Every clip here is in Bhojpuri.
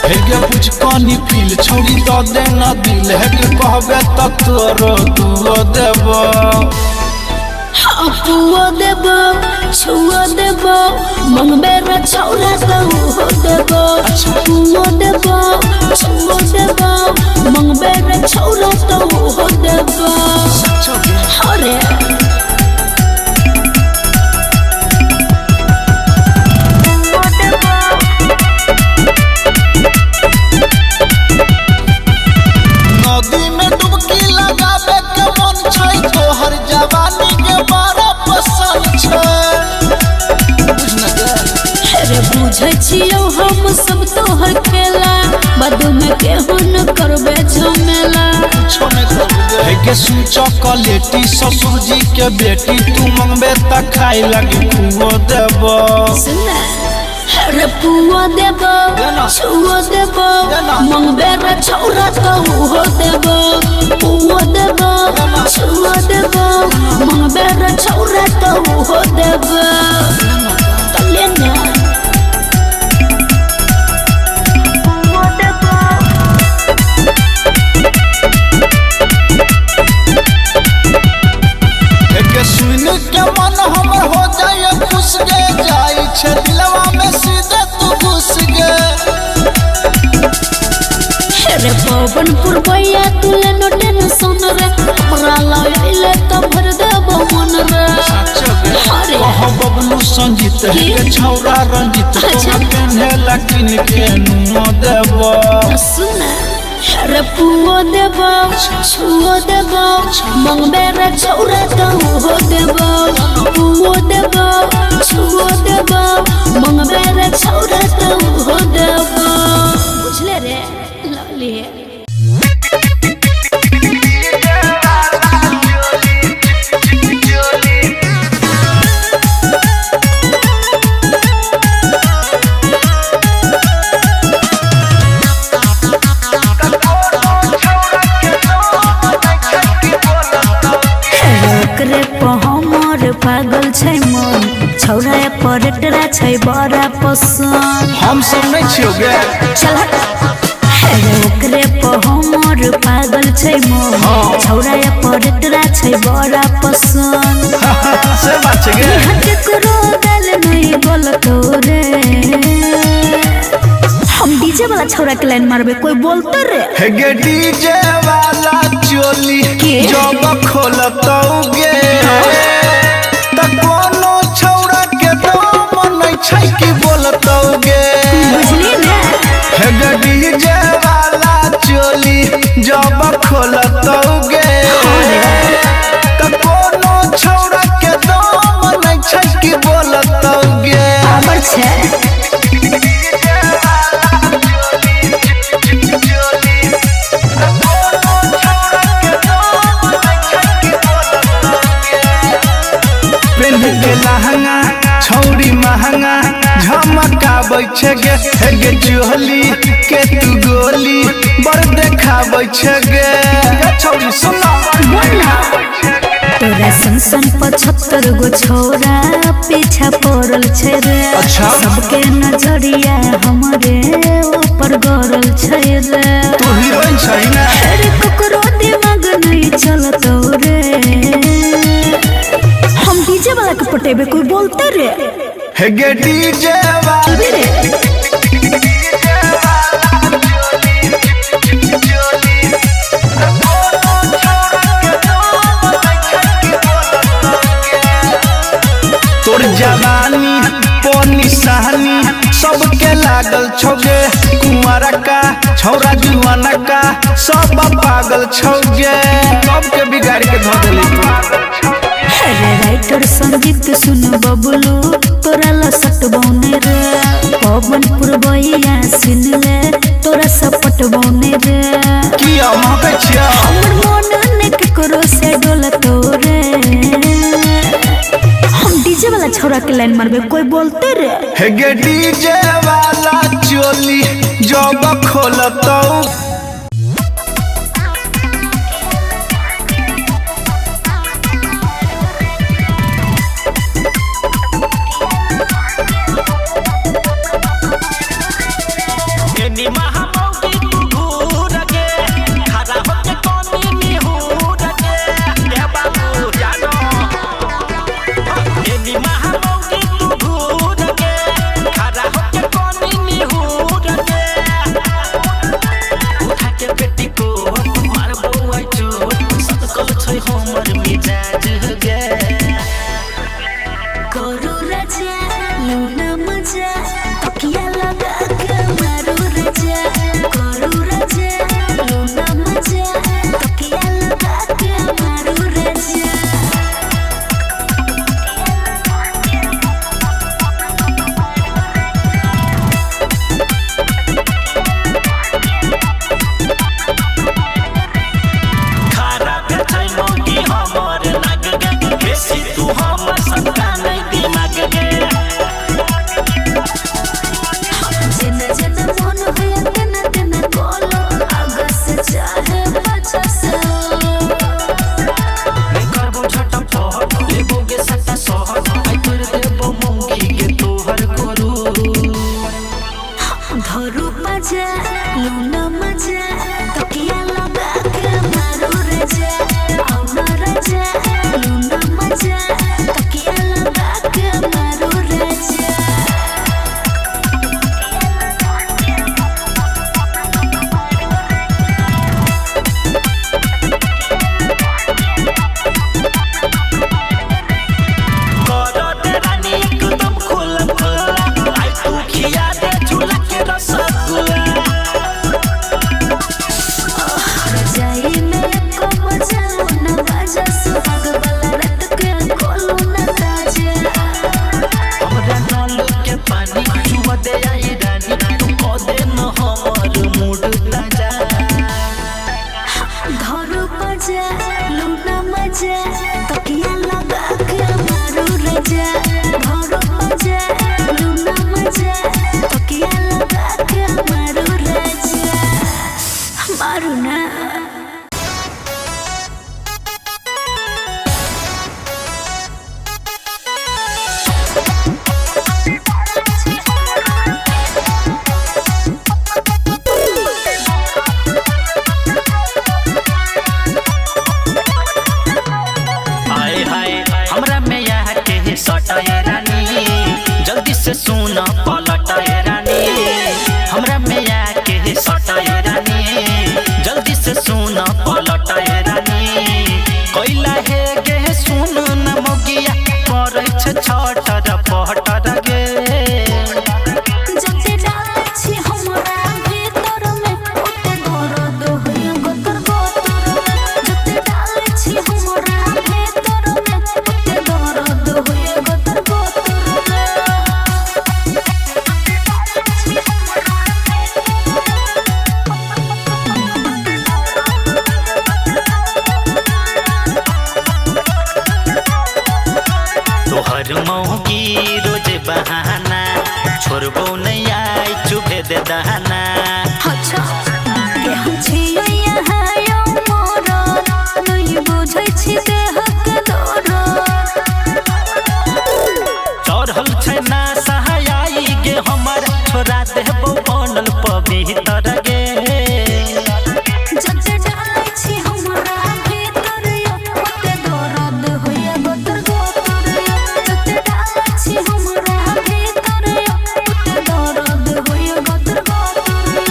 हेगे कुछ कानी फील छोड़ी तो देना दिल हेगे कहबे त तोरो दुओ देबो पुओ देबो छुओ देबो मंगबे रे छौरा तो हो देबो पुओ देबो छुओ देबो मंगबे रे छौरा तो हो देबो अरे नदी में डुबकी लगाबे के मन छै तोहर जवानी के बड़ा पसंद छै अरे बुझै छियौ हम सब तोहर खेला बाद में केहू न करबे झमेला हेगे सूचो कलेटी ससुर जी के बेटी तू मंगबे त खाई लगी पुओ देबो अरे पुओ देबो छुओ देबो मंगबे रे छौरा तो हो देबो पुओ देबो छुओ देबो मंगबे रे छौरा तो हो देबो तले ना पुओ देबो हेगे सुन के मन हमर हो जाए खुश गे जाई छे दिलवा में सीधे तू घुस गे अरे पवन पुरबैया तुले न टेंशन रे हमरा लाइले त भर देबो मन रे अरे कह बबलू संजीत हेगे छौरा रंजित तोहर पेन्हे लकिन के नुनो देबो सुन अरे पुओ देबो छुओ देबो मंगबे रे छौरा तो हो देबो पुओ देबो छुओ देबो मंगबे रे छौरा तो हो देबो बुझले रे लवली पागल छै मन छौरा पर टरा छै बड़ा पसंद हम सब नहीं छियो गे चल ओकरे पर हमर पागल छै मन छौरा पर टरा छै बड़ा पसंद से बात छै गे हट करो दल नहीं बोलतो रे हम डीजे वाला छौरा के लाइन मारबे कोई बोलतो रे हेगे डीजे वाला चोली जब खोलतो गे त कोनो छौरा के दम नहीं छै कि बोलतो गे बुझली ना हेगे डीजे वाला चोली जब खोलतो गे त कोनो छौरा के दम नहीं छै कि बोलतो गे आबर छै लहंगा छौरी महंगा झमकाबै छै गे हेगे चोली के तू गोली बड़ देखाबै छै गे छौरी सुना तोरा संसन 75 गो छौरा पीछा पड़ल छै रे सबके नजरिया हमरे ऊपर गरल छै रे तू हीरोइन छै ना अरे ककरो दिमाग नहीं चलतो रे हम डीजे वाला के पटेबे कोई बोलते रे हेगे डीजे वाला तोर जवानी पोनी सहानी सबके लागल छौगे कुमारा का छौरा जुआना का सब पागल छौगे सबके बिगाड़ के धो देली अरे राइटर संगीत सुन बबलू तोरा लसट बौने रे पवन पुरबैया सुन ले तोरा सपट बौने रे किया महकै छिया हमर मन ने ककरो से डोलतो रे हम डीजे वाला छौरा के लाइन मारबे कोई बोलते रे हेगे डीजे वाला चोली जब खोलतो एनी महामौगी तू घूर के खड़ा होके कोनी निहूर के ए बाबू जानो एनी महामौगी तू घूर के खड़ा होके कोनी निहूर के उठा के बेटी को मार बउआ चोट सकल छै हमर मिजाज गे करू राजा लूना मजा तकिया लगा के मारू राजा करू राजा लूना मजा तकिया लगा के मारू राजा खारा बेचै मोगी हमर लग गे बेसी तू हमर सत्ता नहीं दिमाग गे जना जना मन होया तना तना कोलो आगा से चाहे पाछा से करबो छटम पहट लेबोगे सत्ता सहट आई कर देबो मोगी के तोहर करू धरू मजा लूना मजा तकिया लगा के मारू राजा औना राजा लूना मजा तकिया लगा के मारू राजा कर दे रानी एकदम खुला खुला आई तू खिया दे झूला के रसगुल्ला रजाई में को मजा लूना मजा सुहाग वाला रात के खोलू ना ताजा हमरा नल के पानी छुआ दे आई रानी तू को दे न हमर मूड ताजा धरू मजा लूना मजा तकिया लगा के मारू राजा धरू मजा लूना मजा तकिया लगा के मारू राजा मारू ना हाय हाय हमरा में यह के सटाए रानी जल्दी से सुन पलटाए रानी हमरा में यह के सटाए रानी जल्दी से सुन पलटाए रानी कोइला हे के सुन न मोगिया करे छ छटर पहटर गे जते डाल छी हमरा भीतर में ओते दर्द होय गोतर गोतर जते डाल छी हमरा भीतर में ओते दर्द होय गोतर गोतर तोहर मौगी रोज बहाना छोड़बो नहीं आई चुभे दे दहाना अच्छा के हम छी यहाँ यो मोर नहीं बुझै छी देह के दर्द चढ़ल छै ना सहाय गे हमर छोड़ा देबो बनल पवित्र गे जते डाल छी हमरा भीतर ओते दर्द होय गोतर गोतर जते डाल छी हमरा भीतर ओते दर्द होय गोतर गोतर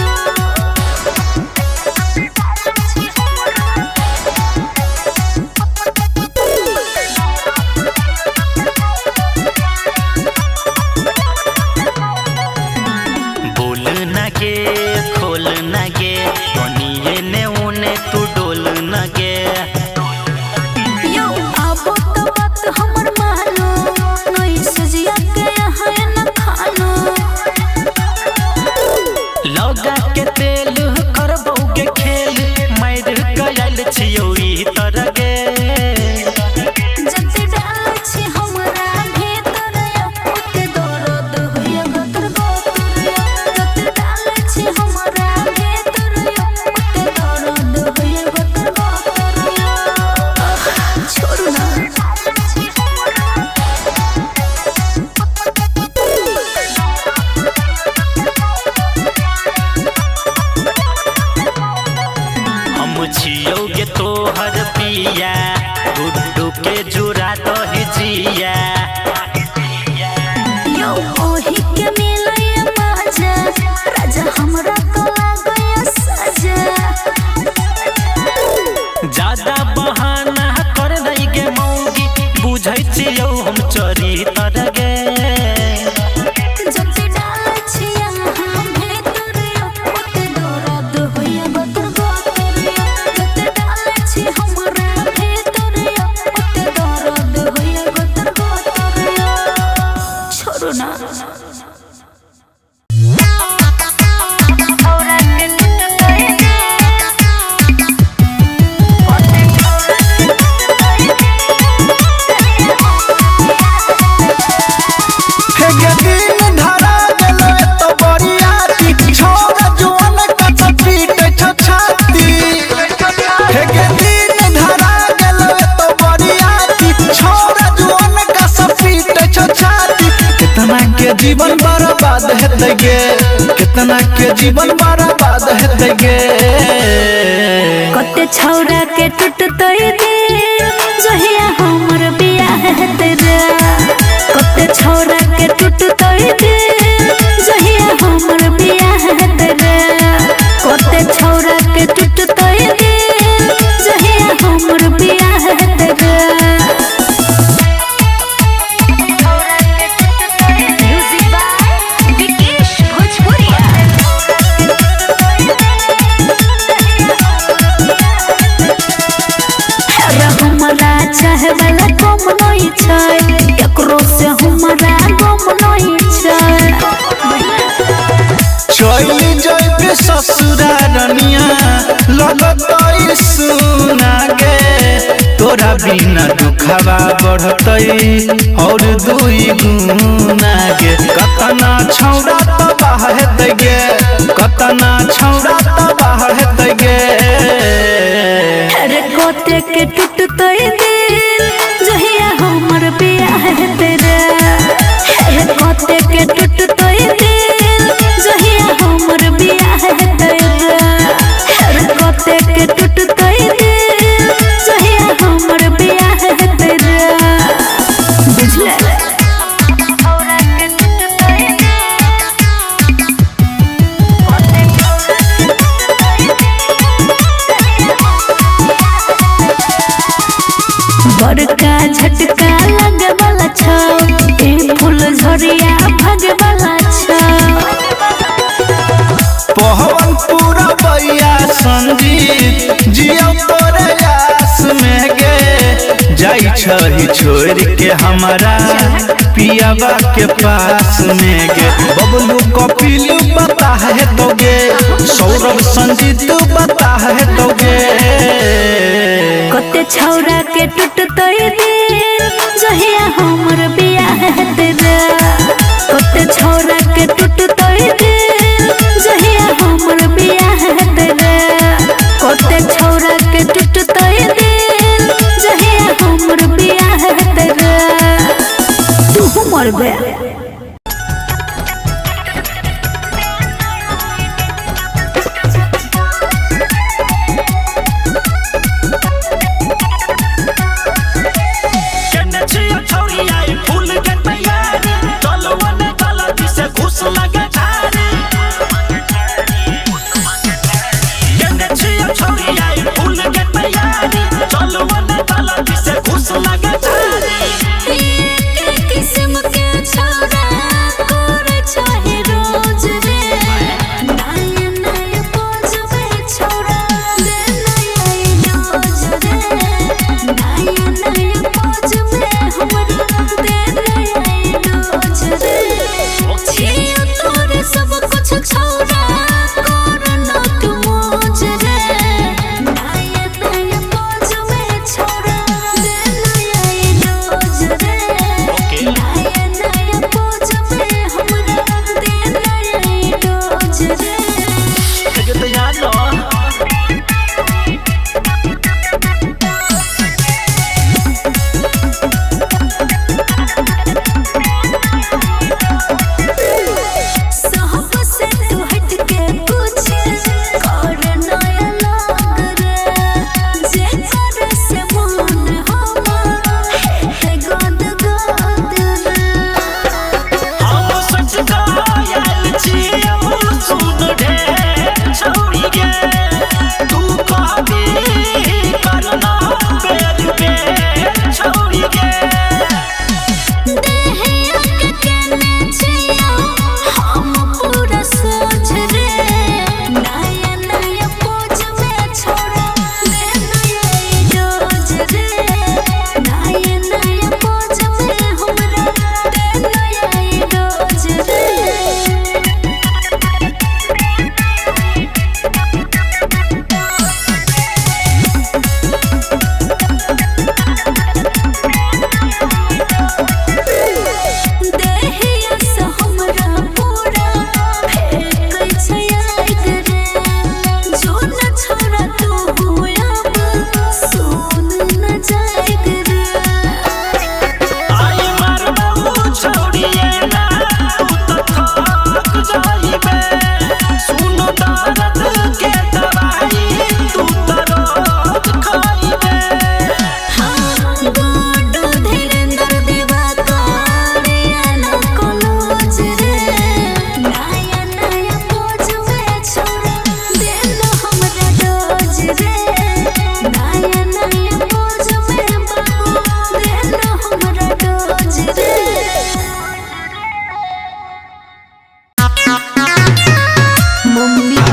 बोल न गे खोल न गे तनिए ने उने तू डोल न गे यो आबो तो बात हमर मानो नहीं सजिया के यहाँ न खानो लगा के तेल करबो गे खेल मार गयल छियौ ई तर गे जते डाल छी हमरा भीतर ओते दर्द होय गोतर गोतर जते डाल छी हमरा भीतर तोहर पिया गुड्डू के जुरा तो हिजिया यो ओही के मिलैया मजा राजा हमरा तो लागया सजा ज्यादा बहाना कर दई गे मौगी बुझै छियौ हम चोरी तर गे जते डाल छिया हम भीतर ओते दर्द होया बतर गोतरिया जते डाल छी हमरा भीतर ओते दर्द होया बतर गोतरिया छोड़ो ना जीवन बर्बाद हेतै गे कितना के जीवन बर्बाद हेतै गे कते छौरा के टूटतै दिल जहिया हमर बियाह हेतै रे कते छौरा के टूटतै दिल जहिया हमर बियाह हेतै रे कते छौरा के टूटतै दिल जहिया हमर बियाह हेतै रे चाहे वाला कम नहीं छै केकरो से हमरा गम नहीं छै चली जइबे ससुरारनिया लगतै सुना गे तोरा बिना दुखवा बढ़तै और दुई गुना गे कतना छौरा तबाह हेतै गे कतना छौरा तबाह हेतै गे अरे कोते के टूटतै दिल जहिया हमर बियाह हेतै रे कोते के टूटतै दिल जहिया हमर बियाह हेतै रे कोते के टूटतै दिल जहिया हमर बियाह हेतै रे बुझले बड़का झटका लगे वाला छौ ए फूल झरिया भागे वाला छौ पवन पूरा बैया संजीत जियो तोरे आस में गे जाई छही छोड़ के हमारा पियावा के पास में गे बबलू कपिलू बता है तो गे सौरभ संजीत बता है तो गे कते छौरा के टूटतै दिल जहिया हमर बियाह हेतै रे कते छौरा के टूटतै दिल जहिया हमर बियाह हेतै रे कते छौरा के टूटतै दिल जहिया हमर बियाह हेतै रे तू मरबे छौरी आई फूल के तैयारी चलो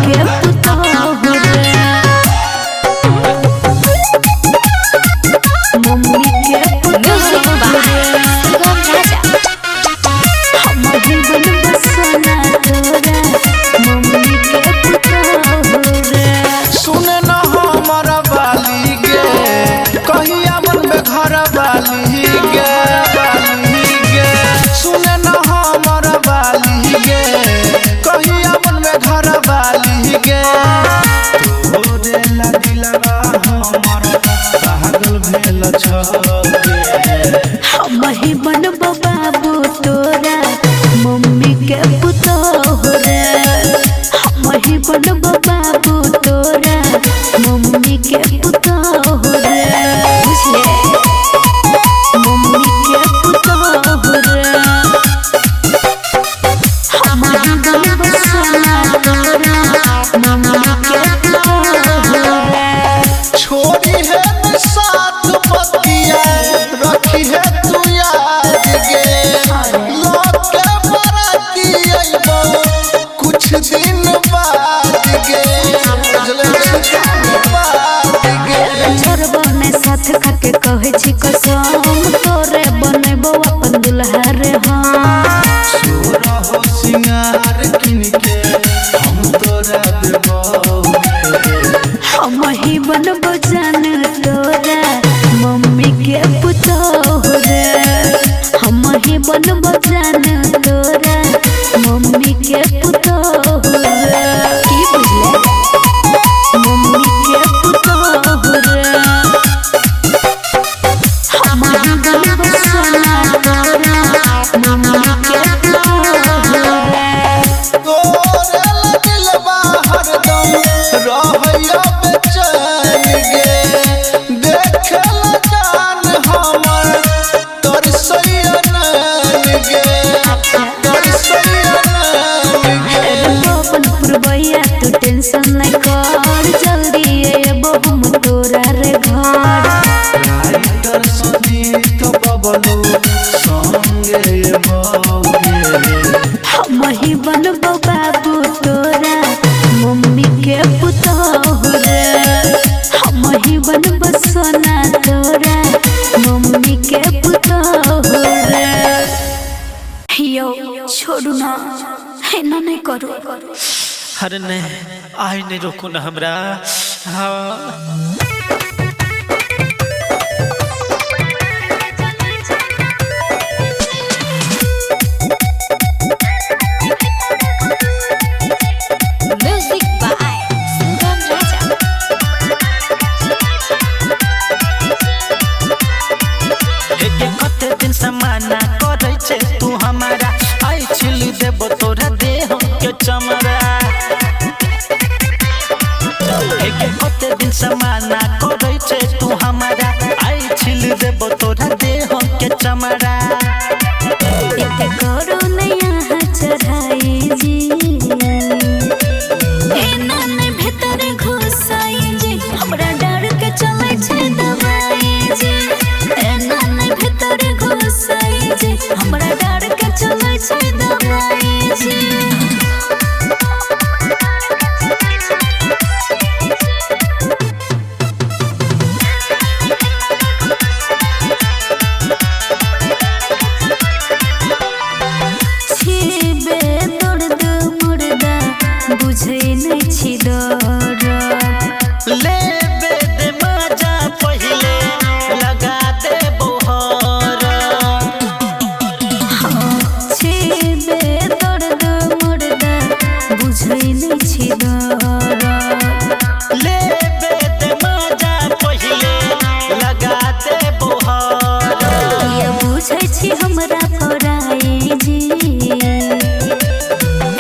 के पुतहु रे मम्मी के पुतहु रे हम ही बनब सोना तोरा मम्मी के पुतहु रे सुने न हमर बाली गे कहिया मन में घर बाली गे सुने न हमर बाली गे कहिया मन में घर बाली गे तोरे लगिलवा हमर पागल भेल छगे हम ही बनब बाबू तोरा मम्मी के पुतहु रे हम ही बनब बाबू तोरा मम्मी के पुतहु रे बुझले मम्मी के पुतहु रे हम ही बनब सोना तोरा मम्मी के पुतहु रे छोड़ी है साथ पतिया रखी है तू याद गे लोग के बराती अइबो कुछ दिन बाद गे कुछ दिन बाद गे छोरबो ने साथ खाके कहे छी कसम तोरे बनेबो अपन दुल्हा रे हम छोरा हो सिंगार किन के हम तोरा देबो हम ही बनबो जान तोरा मम्मी के पुतहु रे हम ही बनबो जान तोरा मम्मी के पुतहु रे की बुझले मम्मी के पुतहु रे हम ही बनबो सोना तोरा मम्मी के पुतहु रे तोरे लगिलवा हरदम रहैया बेचैन गे देखल जान हमर तोर सैयनन गे तोर सैयनन गे अपन पुरबैया तू टेंशन नहीं कर जल्दी एबो हम तोरा रे घर राइटर संगीत बबलू संगे बगे हम ही बनबो बाबू तोरा मम्मी के पुतहु रे हम ही बनबो सोना तोरा मम्मी के पुतहु रे यो छोड़ू ना ऐना नहीं करो अरे नहीं आई नहीं रोको ना हमरा हाँ म्यूजिक बाय सुगम राजा कते दिन से मना करे छे तू हमारा आई छिल देबो तोरा देह के चमड़ा कते दिन से मना करे छे तू हमारा आई छिल देबो तोरा देह के चमड़ा इते करो नया चढ़ाई जी एना ने भीतर घुसाई जी हमरा डर के चले छे दवाई जी एना ने भीतर घुसाई जी हमरा डर के चले छे दवाई जी छिबे दर्द मुर्दा बुझै नै छी डर ले दे मजा पहिले लगा दे बोहर छिबे दर्द मुर्दा बुझै नै छी डर ले दे मजा पहिले लगा दे बोहर ये बुझै छी हमरा पराई जी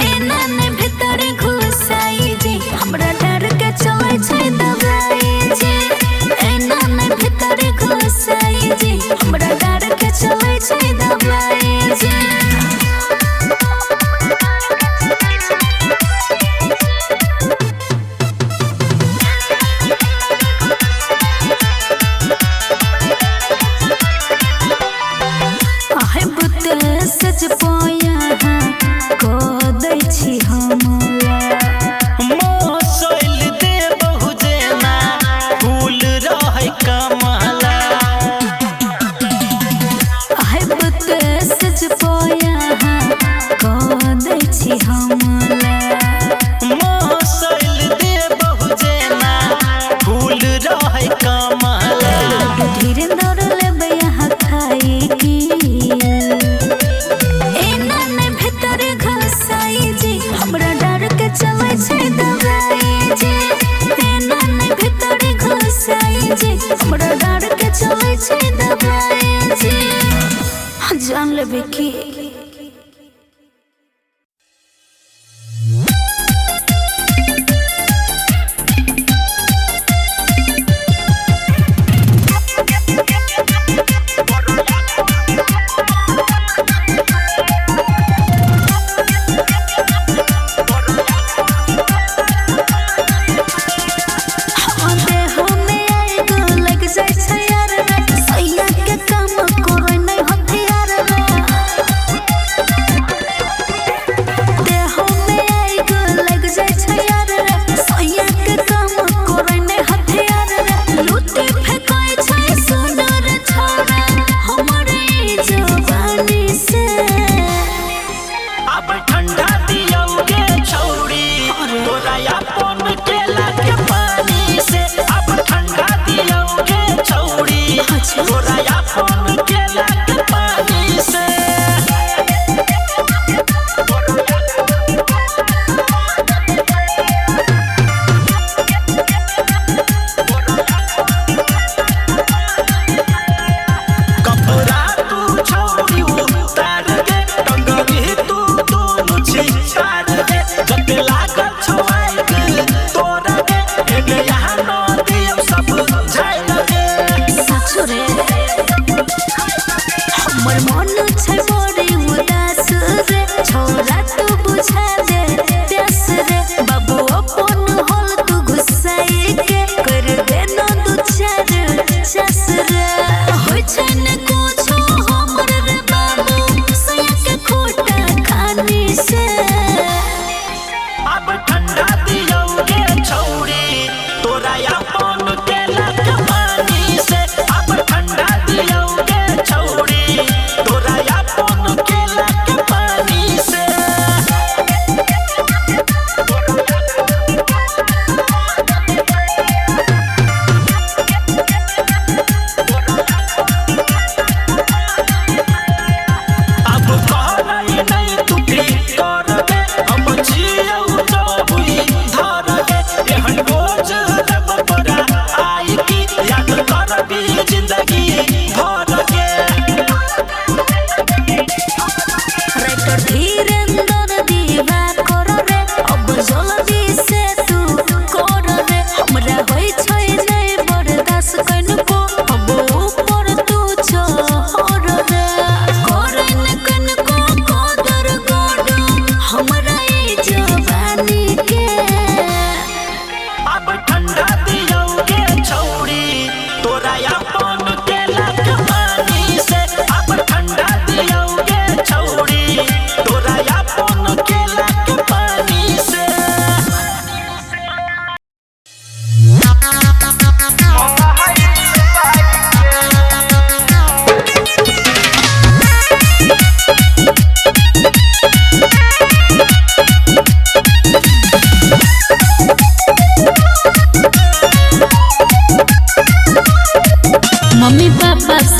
एना ने भीतर घुसाई जी हमरा डर हमरा डर के चले छे दबाई जी जान लेबे की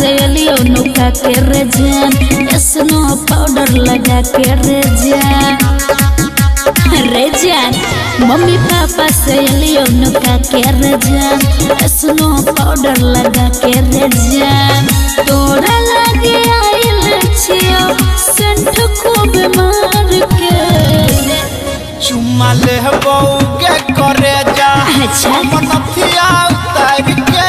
के रे जान स्नो पाउडर लगा के रे जान मम्मी पापा से लियो नुका के रे जान स्नो पाउडर लगा के रे जान तोरा लगे आइल छियो सेंट खूब मार के चुम्मा ले बऊ के करे जा अच्छा मनथिया उतार के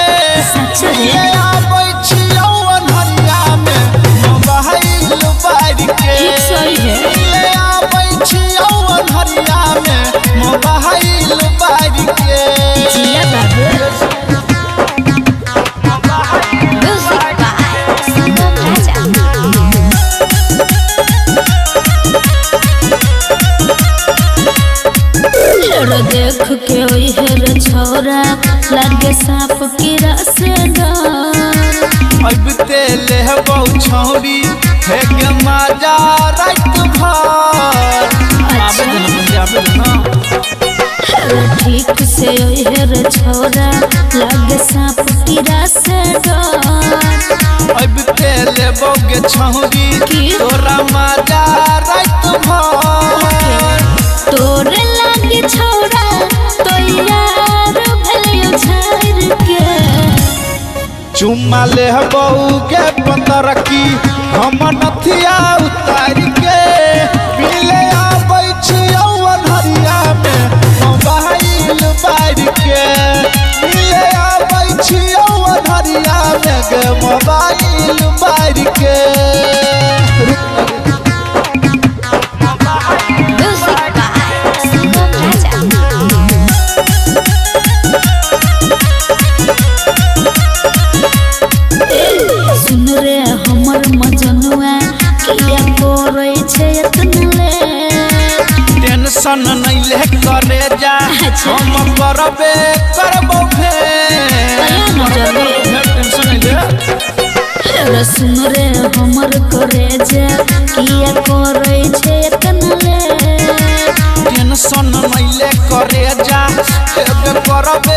सच रे आबै छियो अनहरिया में मोबाइल बार के ठीक सही है ले आबै छियो अनहरिया में मोबाइल बार के जिया बाबू म्यूजिक बाय संगम राजा रो देख के ओई हेर छोरा लागे सांप कीड़ा से डर अब तेले बहु छौरी है के मजा रात भर आबे न पंजाबे न ठीक से ओई हेर छोरा लागे सांप कीड़ा से डर अब तेले बहु के छौरी तोरा मजा रात भर तोरे लागे छोरा तो यार भलियो झाड़ के चुम्मा ले बहू के पंदर की हम नथिया उतार के मिले आबै छियौ अनहरिया में मोबाइल बार के मिले आबै छियौ अनहरिया में गे मोबाइल बार के सुन रे हमर मजनुआ किया करे छे इतना टेंशन नहीं ले करे जा हम करबे करबो टेंशन नहीं ले सुन रे हमर करे जा किया करे छे इतना टेंशन नहीं ले करे जा करबे